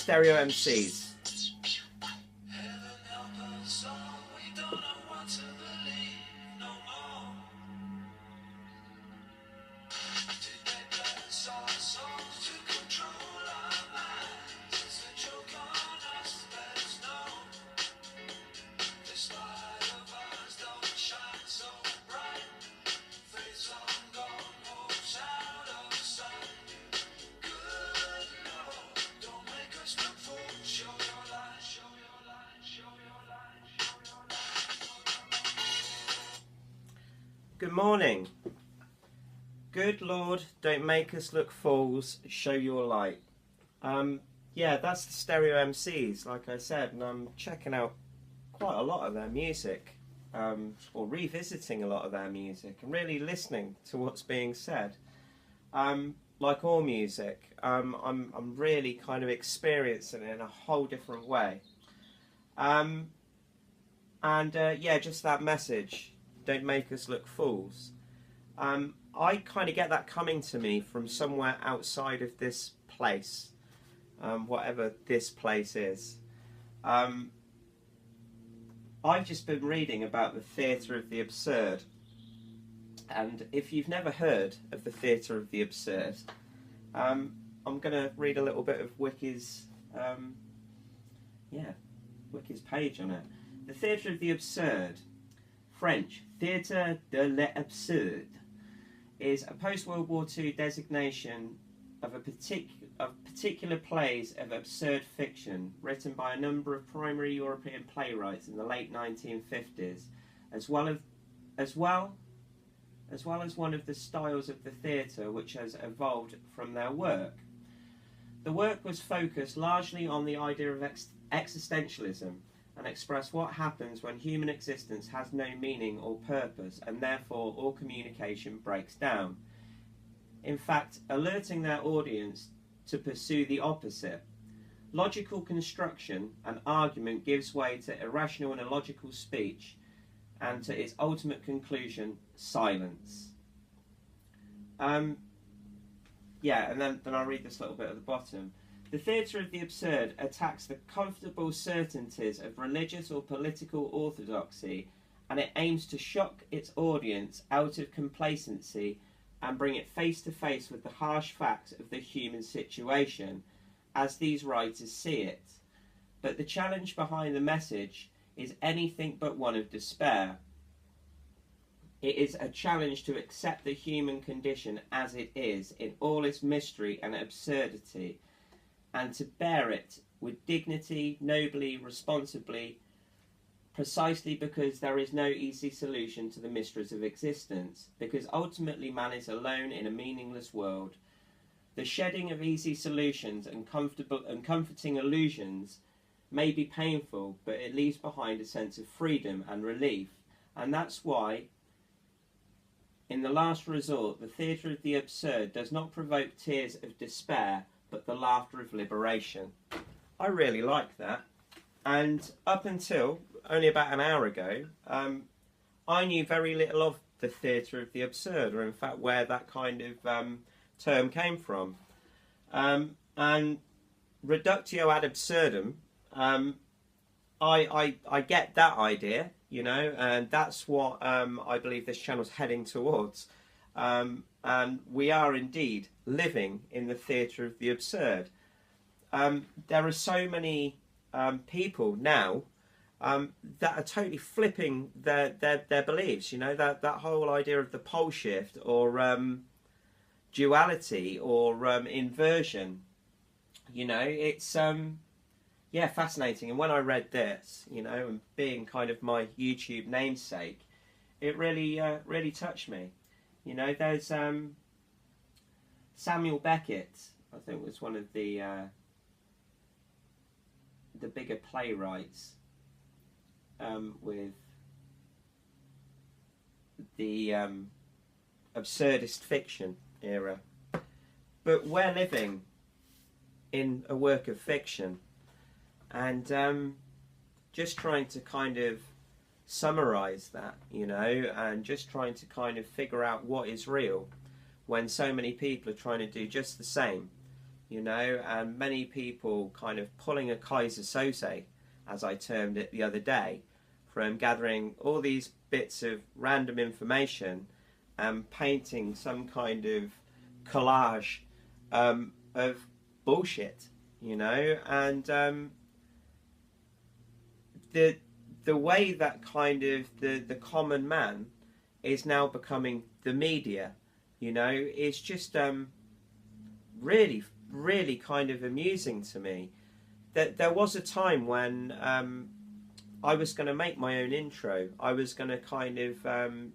Stereo MCs. Good morning. Good Lord, don't make us look fools, show your light. Yeah, that's the Stereo MCs, like I said, and I'm checking out quite a lot of their music, or revisiting a lot of their music, and really listening to what's being said. Like all music, I'm really kind of experiencing it in a whole different way. Yeah, just that message. Don't make us look fools. I kind of get that coming to me from somewhere outside of this place, whatever this place is. I've just been reading about the theatre of the absurd, and if you've never heard of the theatre of the absurd, I'm going to read a little bit of Wiki's page on it. The theatre of the absurd, French, Théâtre de l'absurde, is a post-World War II designation of particular plays of absurd fiction written by a number of primary European playwrights in the late 1950s, as well as one of the styles of the theatre which has evolved from their work. The work was focused largely on the idea of existentialism, and express what happens when human existence has no meaning or purpose, and therefore all communication breaks down. In fact, alerting their audience to pursue the opposite. Logical construction and argument gives way to irrational and illogical speech, and to its ultimate conclusion, silence. And then I'll read this little bit at the bottom. The theatre of the absurd attacks the comfortable certainties of religious or political orthodoxy, and it aims to shock its audience out of complacency and bring it face to face with the harsh facts of the human situation, as these writers see it. But the challenge behind the message is anything but one of despair. It is a challenge to accept the human condition as it is, in all its mystery and absurdity, and to bear it with dignity, nobly, responsibly, precisely because there is no easy solution to the mysteries of existence, because ultimately man is alone in a meaningless world. The shedding of easy solutions and comforting illusions may be painful, but it leaves behind a sense of freedom and relief, and that's why, in the last resort, the theatre of the absurd does not provoke tears of despair, but the laughter of liberation. I really like that. And up until only about an hour ago, I knew very little of the theatre of the absurd, or in fact where that kind of term came from. And reductio ad absurdum, I get that idea, you know, and that's what I believe this channel's heading towards. And we are indeed living in the theatre of the absurd. There are so many people now that are totally flipping their beliefs, you know, that whole idea of the pole shift, or duality, or inversion. You know, it's fascinating. And when I read this, you know, and being kind of my YouTube namesake, it really touched me. You know, there's Samuel Beckett, I think, was one of the bigger playwrights with the absurdist fiction era. But we're living in a work of fiction, and just trying to kind of summarize that, you know, and just trying to kind of figure out what is real when so many people are trying to do just the same, you know, and many people kind of pulling a Kaiser Sose, as I termed it the other day, from gathering all these bits of random information and painting some kind of collage of bullshit, you know, and the way that kind of the common man is now becoming the media, you know, is just really, really kind of amusing to me. That there was a time when I was going to make my own intro. I was going to kind of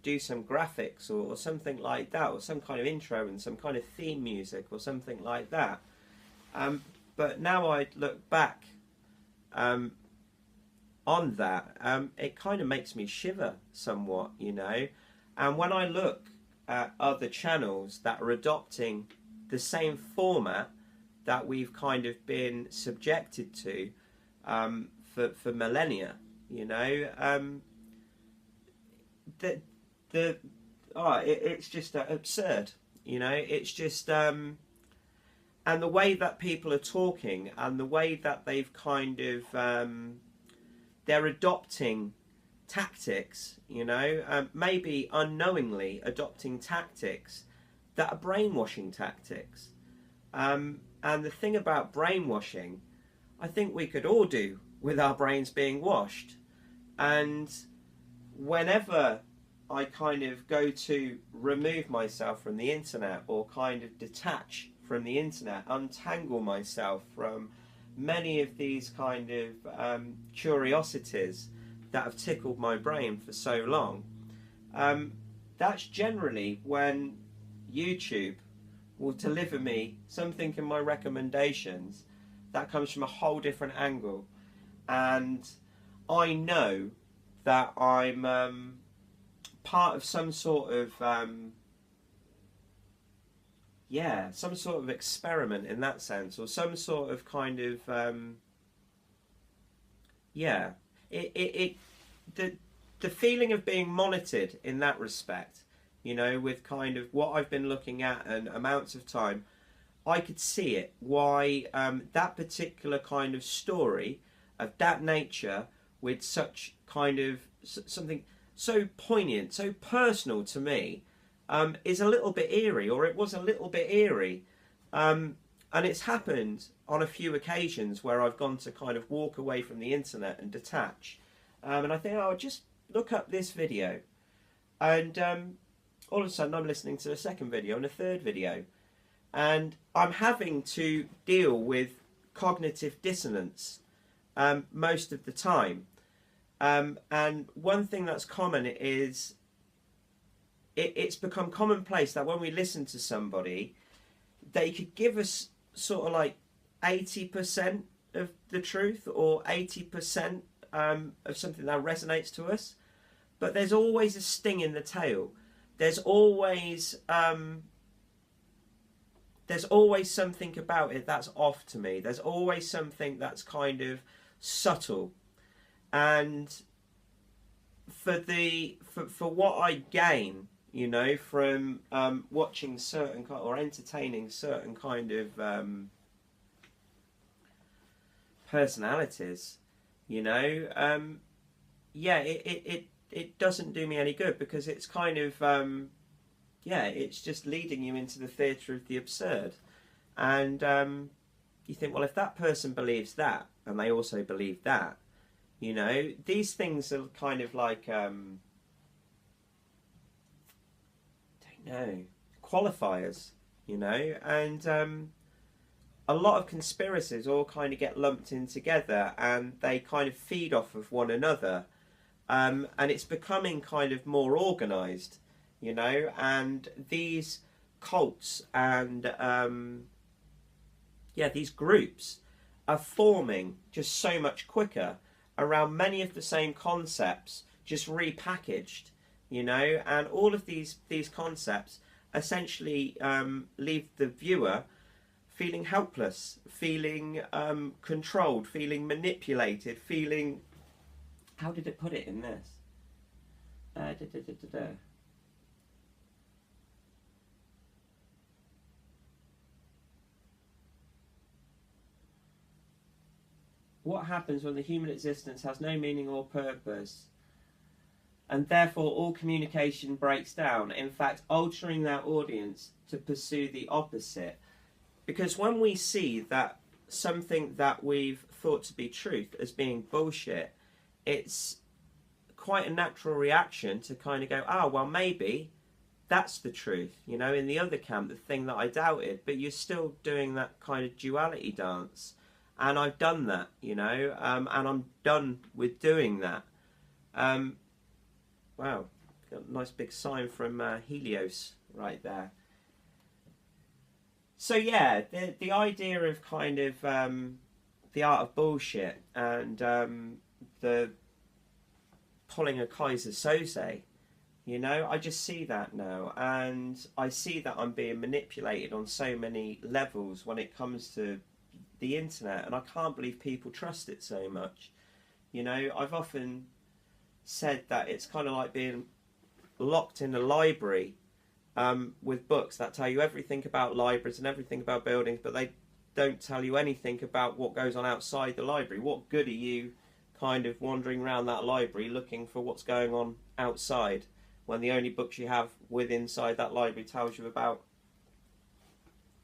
do some graphics or something like that, or some kind of intro and some kind of theme music or something like that. But now I look back on that, it kind of makes me shiver somewhat, you know. And when I look at other channels that are adopting the same format that we've kind of been subjected to for millennia, you know, it's just absurd, you know. It's just and the way that people are talking and the way that they've kind of they're adopting tactics, you know, maybe unknowingly adopting tactics that are brainwashing tactics. And the thing about brainwashing, I think we could all do with our brains being washed. And whenever I kind of go to remove myself from the internet or kind of detach from the internet, untangle myself from many of these kind of curiosities that have tickled my brain for so long, that's generally when YouTube will deliver me something in my recommendations that comes from a whole different angle, and I know that I'm part of some sort of some sort of experiment in that sense, or some sort of kind of the feeling of being monitored in that respect, you know, with kind of what I've been looking at and amounts of time, I could see it, why that particular kind of story of that nature with such kind of something so poignant, so personal to me, is a little bit eerie, or it was a little bit eerie. And it's happened on a few occasions where I've gone to kind of walk away from the internet and detach. And I think I'll just look up this video. And all of a sudden I'm listening to a second video and a third video. And I'm having to deal with cognitive dissonance most of the time. And one thing that's common is it's become commonplace that when we listen to somebody, they could give us sort of like 80% of the truth or 80% of something that resonates to us, but there's always a sting in the tail. There's always something about it that's off to me. There's always something that's kind of subtle, and for what I gain, you know, from watching certain or entertaining certain kind of personalities, you know, it doesn't do me any good, because it's kind of it's just leading you into the theatre of the absurd. And you think, well, if that person believes that and they also believe that, you know, these things are kind of like don't know, qualifiers, you know. And a lot of conspiracies all kind of get lumped in together, and they kind of feed off of one another, and it's becoming kind of more organised, you know. And these cults and these groups are forming just so much quicker around many of the same concepts, just repackaged, you know. And all of these concepts essentially leave the viewer feeling helpless, feeling controlled, feeling manipulated, feeling... How did it put it in this? what happens when the human existence has no meaning or purpose, and therefore all communication breaks down, in fact altering their audience to pursue the opposite. Because when we see that something that we've thought to be truth as being bullshit, it's quite a natural reaction to kind of go, oh, well, maybe that's the truth, you know, in the other camp, the thing that I doubted. But you're still doing that kind of duality dance. And I've done that, you know, and I'm done with doing that. Wow, got a nice big sign from Helios right there. So yeah, the idea of kind of the art of bullshit and the pulling a Kaiser Soze, you know, I just see that now, and I see that I'm being manipulated on so many levels when it comes to the internet, and I can't believe people trust it so much. You know, I've often said that it's kind of like being locked in a library with books that tell you everything about libraries and everything about buildings, but they don't tell you anything about what goes on outside the library. What good are you kind of wandering around that library looking for what's going on outside when the only books you have within inside that library tells you about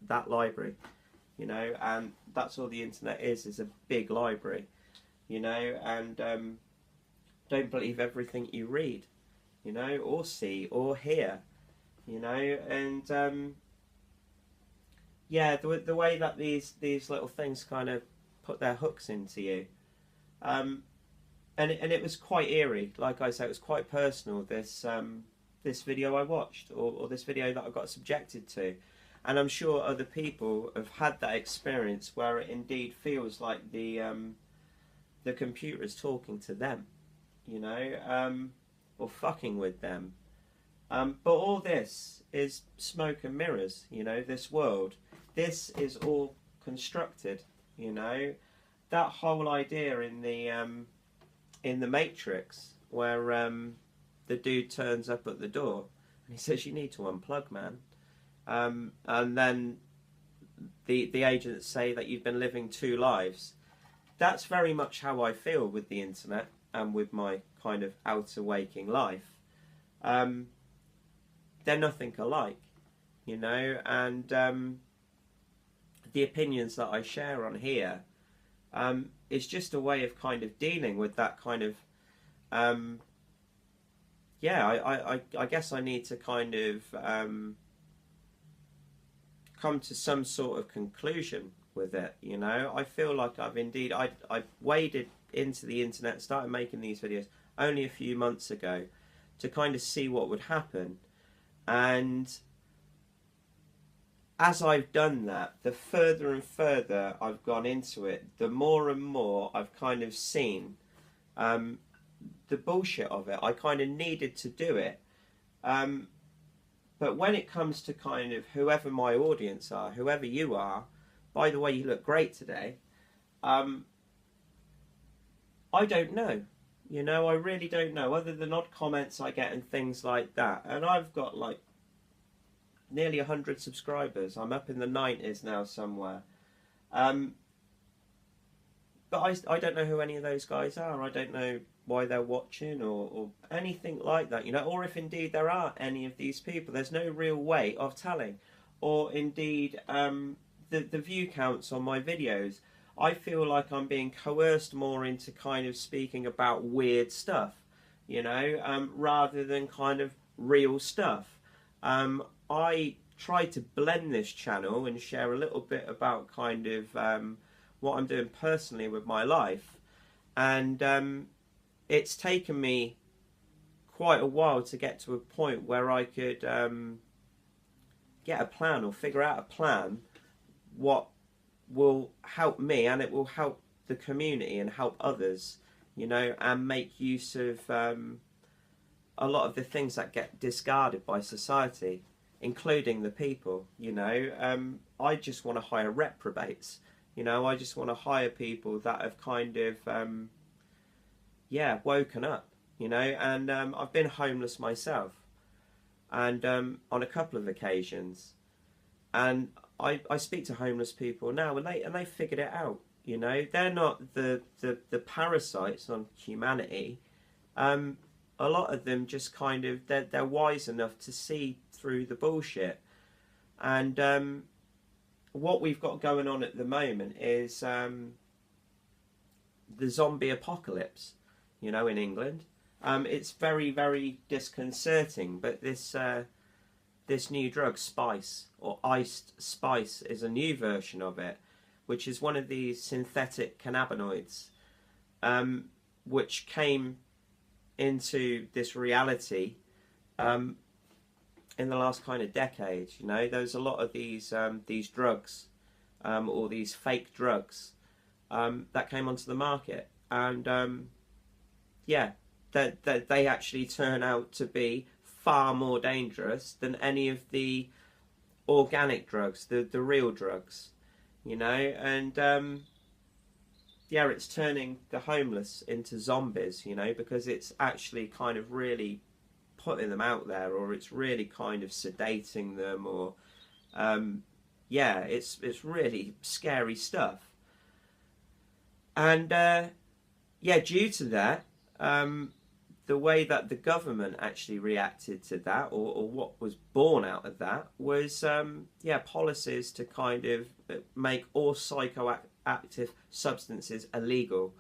that library, you know? And that's all the internet is a big library, you know? And don't believe everything you read, you know, or see or hear, you know. And yeah, the way that these little things kind of put their hooks into you, and it was quite eerie. Like I said, it was quite personal. This video I watched, or this video that I got subjected to, and I'm sure other people have had that experience where it indeed feels like the computer is talking to them, you know, or fucking with them. But all this is smoke and mirrors, you know, this world. This is all constructed, you know. That whole idea in the Matrix where the dude turns up at the door and he says, you need to unplug, man. And then the agents say that you've been living two lives. That's very much how I feel with the internet and with my kind of outer waking life. They're nothing alike, you know, and the opinions that I share on here is just a way of kind of dealing with that kind of, yeah, I guess I need to kind of come to some sort of conclusion with it, you know. I feel like I've indeed, I waded into the internet, started making these videos only a few months ago to kind of see what would happen. And as I've done that, the further and further I've gone into it, the more and more I've kind of seen the bullshit of it. I kind of needed to do it. But when it comes to kind of whoever my audience are, whoever you are, by the way, you look great today, I don't know. You know, I really don't know, other than odd comments I get and things like that. And I've got like nearly 100 subscribers. I'm up in the 90s now somewhere. But I don't know who any of those guys are. I don't know why they're watching or anything like that, you know, or if indeed there are any of these people. There's no real way of telling. Or indeed the view counts on my videos. I feel like I'm being coerced more into kind of speaking about weird stuff, you know, rather than kind of real stuff. I try to blend this channel and share a little bit about kind of what I'm doing personally with my life. And it's taken me quite a while to get to a point where I could get a plan or figure out a plan what will help me, and it will help the community and help others, you know, and make use of a lot of the things that get discarded by society, including the people, you know. I just want to hire reprobates, you know. I just want to hire people that have kind of yeah, woken up, you know. And I've been homeless myself, and on a couple of occasions, and I speak to homeless people now, and they figured it out, You know, they're not the parasites on humanity. A lot of them just kind of, they're wise enough to see through the bullshit. And what we've got going on at the moment is the zombie apocalypse, you know, in England. It's very, very disconcerting, but this new drug, spice, or iced spice, is a new version of it, which is one of these synthetic cannabinoids, which came into this reality in the last kind of decade. You know, there's a lot of these drugs, or these fake drugs, that came onto the market, and yeah, that they actually turn out to be far more dangerous than any of the organic drugs, the real drugs, you know. And yeah, it's turning the homeless into zombies, you know, because it's actually kind of really putting them out there, or it's really kind of sedating them, or yeah, it's really scary stuff. And yeah, due to that, the way that the government actually reacted to that, or what was born out of that, was yeah, policies to kind of make all psychoactive substances illegal,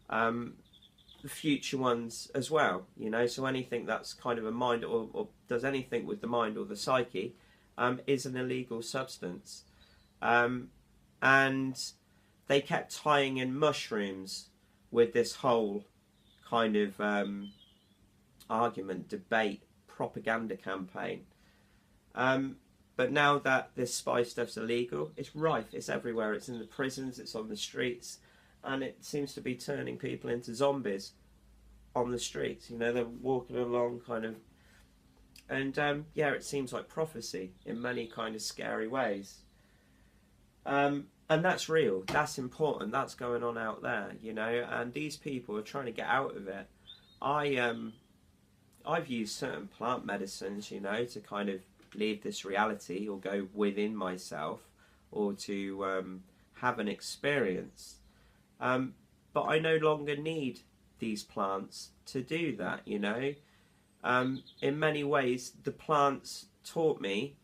the future ones as well, you know. So anything that's kind of a mind, or does anything with the mind or the psyche, is an illegal substance. And they kept tying in mushrooms with this whole kind of argument, debate, propaganda campaign. But now that this spice stuff's illegal, it's rife, it's everywhere, it's in the prisons, it's on the streets, and it seems to be turning people into zombies on the streets. You know, they're walking along kind of, and yeah, it seems like prophecy in many kind of scary ways. And that's real, that's important, that's going on out there, you know, and these people are trying to get out of it. I've used certain plant medicines, you know, to kind of leave this reality, or go within myself, or to have an experience. But I no longer need these plants to do that, you know. In many ways, the plants taught me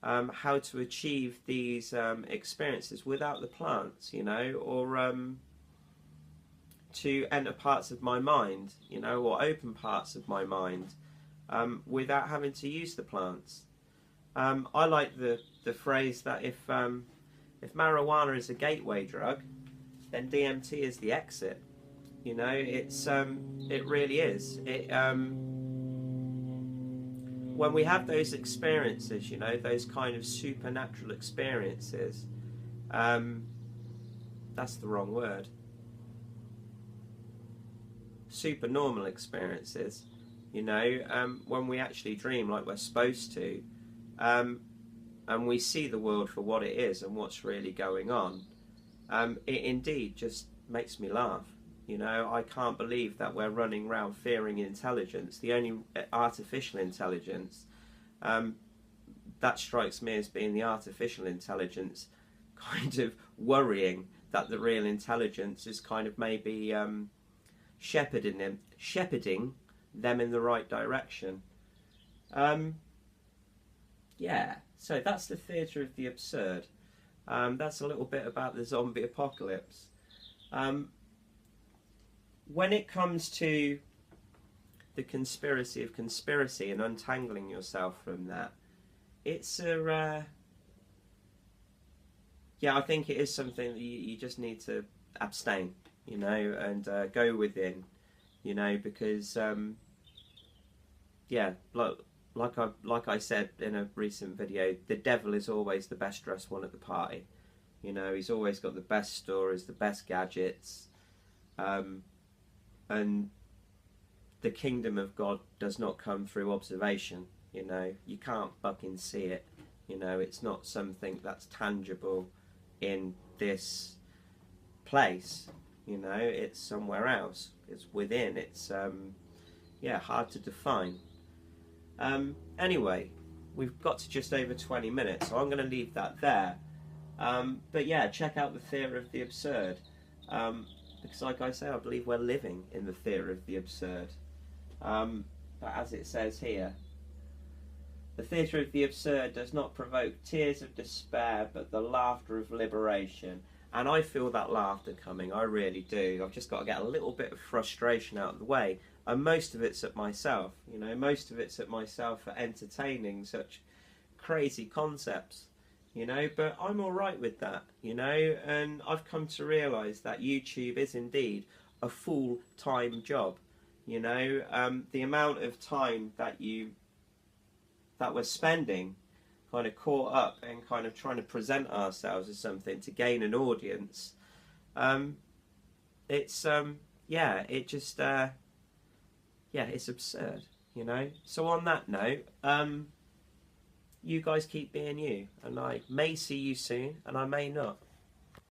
how to achieve these experiences without the plants, you know, or to enter parts of my mind, you know, or open parts of my mind, without having to use the plants. I like the phrase that if marijuana is a gateway drug, then DMT is the exit. You know, it's it really is. It when we have those experiences, you know, those kind of supernatural experiences, that's the wrong word. Supernormal experiences, you know, when we actually dream like we're supposed to, and we see the world for what it is and what's really going on, it indeed just makes me laugh. You know, I can't believe that we're running around fearing intelligence. The only artificial intelligence that strikes me as being the artificial intelligence kind of worrying that the real intelligence is kind of maybe shepherding them in the right direction. Yeah, so that's the theatre of the absurd. That's a little bit about the zombie apocalypse. When it comes to the conspiracy of conspiracy and untangling yourself from that, it's a yeah, I think it is something that you just need to abstain, you know, and go within, you know, because yeah, like I said in a recent video, the devil is always the best dressed one at the party. You know, he's always got the best stories, the best gadgets, and the kingdom of God does not come through observation. You know, you can't fucking see it. You know, it's not something that's tangible in this place. You know, it's somewhere else. It's within. It's yeah, hard to define. Anyway, we've got to just over 20 minutes, so I'm going to leave that there. But yeah, check out the Theatre of the Absurd. Because, like I say, I believe we're living in the theatre of the absurd. But as it says here, the theatre of the absurd does not provoke tears of despair, but the laughter of liberation. And I feel that laughter coming, I really do. I've just got to get a little bit of frustration out of the way. And most of it's at myself, you know, most of it's at myself for entertaining such crazy concepts, you know, but I'm alright with that, you know, and I've come to realise that YouTube is indeed a full-time job, you know. The amount of time that we're spending kind of caught up and kind of trying to present ourselves as something to gain an audience, it's it's absurd, you know. So on that note, you guys keep being you, and I may see you soon and I may not.